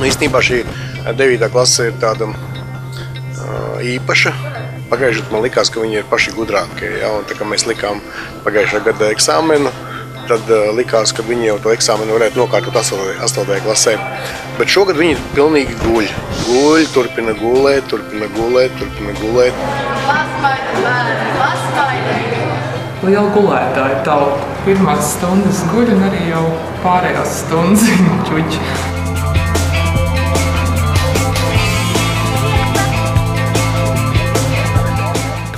Īstenībā šī 9. klase ir tāda īpaša. Pagājušajā man likās, ka viņi ir paši gudrākie. Ja? Un tā kā mēs likām pagājušā gada eksāmenu, tad likās, ka viņi jau to eksāmenu varētu nokārtot 8. klasē. Bet šogad viņi pilnīgi guļ. Guļ, turpina gulēt. Liela gulētāja tauta. Pirmās stundas guļ un arī jau pārējās stundas viņa čuķi.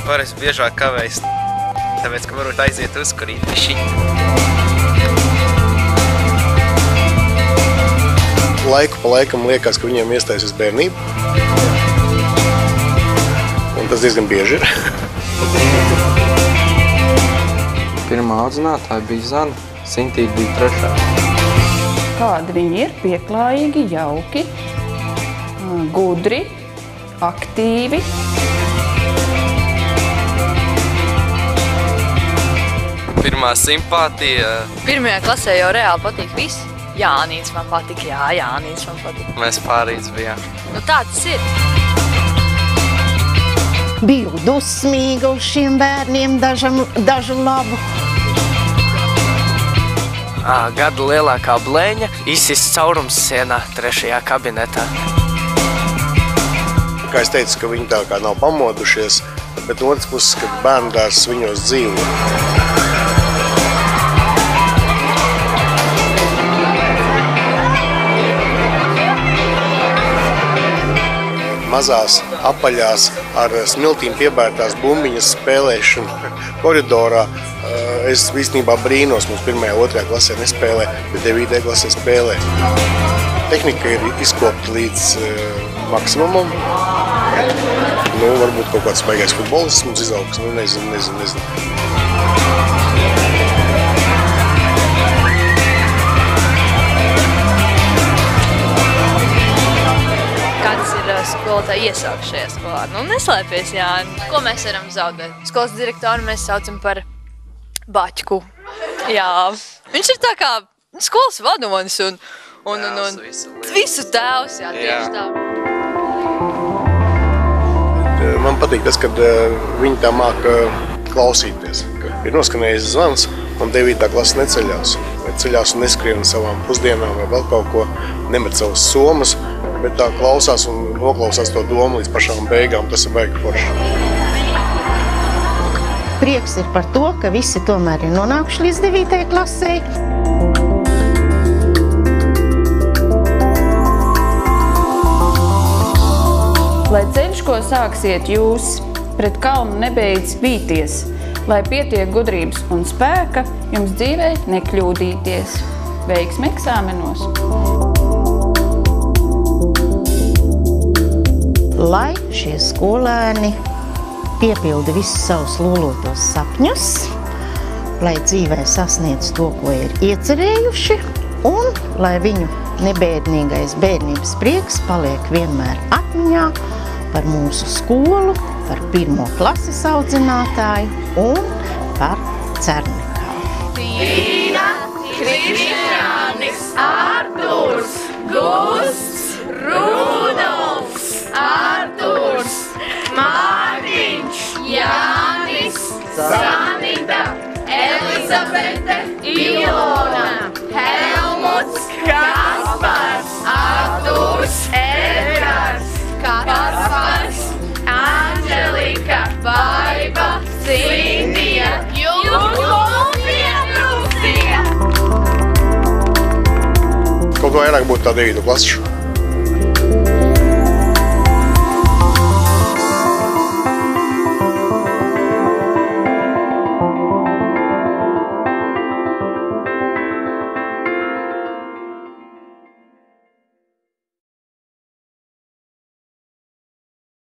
Parasti biežāk kavējas, tāpēc, ka varbūt aiziet uzkurīt bišķiņ. Laiku pa laikam liekas, ka viņiem iestājas bērnība. Un tas diezgan bieži ir. Pirmā audzinātāja bija Zana, Sintīte bija 3. Kādi viņi ir? Pieklājīgi, jauki, gudri, aktīvi. Pirmā simpātija. Pirmajā klasē jau reāli patīk viss. Jānīts man patīk, Jānīts man patīk. Mēs pārīdz bijām. Nu tā tas ir. Biju dusmīga uz šiem bērniem dažu labu. Gada lielākā blēņa izsist caurums sienā 3. kabinetā. Kā es teicu, ka viņi tā kā nav pamodušies, bet no otras puses, ka bērndārs viņos dzīvo. Mazās apaļās ar smiltīm piebērtās bumbiņas spēlēšana koridorā. Es īstenībā brīnos, mums 1. 2. klasē nespēlē, bet 9. klasē spēlē. Tehnika ir izkopta līdz maksimumam. Varbūt kaut kāds baigais futbolists mums izaugs, nezinu. Skolotāji iesāk šajā skolā. Neslēpies, Jāni. Ko mēs varam zaudēt? Skolas direktoru mēs saucam par baķku. Jā. Viņš ir tā kā skolas vadonis un visu tēvs, jā, tieši tā. Man patīk tas, kad viņi tā māk klausīties. Ir noskanējis zvans, un 9. klase neceļās. Ceļās un neskrien savām pusdienām vai vēl kaut ko, nemet savas somas, bet tā klausās un noklausās to domu līdz pašām beigām. Tas ir baigi forši. Prieks ir par to, ka visi tomēr ir nonākuši līdz 9. klasē. Lai ceļš, ko sāksiet jūs, pret kalnu nebeidz vīties, lai pietiek gudrības un spēka jums dzīvē nekļūdīties. Veiksmi eksāmenos! Lai šie skolēni piepilda visus savus lolotos sapņus, lai dzīvē sasniedz to, ko ir iecerējuši, un lai viņu nebēdnīgais bērnības prieks paliek vienmēr atmiņā par mūsu skolu, par 1. klases audzinātāju un par Cernekālu. Tīna, Krišjānis, Arturs, Gusts, Rudolfs, Arturs, Mārtiņš, Jānis, Sanita, Elizabete, Ilona, Helmuts, Kaspars, Arturs, Edgars, Kaspars, Anželika, Baiba, Sindija, Jūlija, Kaut kā vairāk būtu tā 9. klases.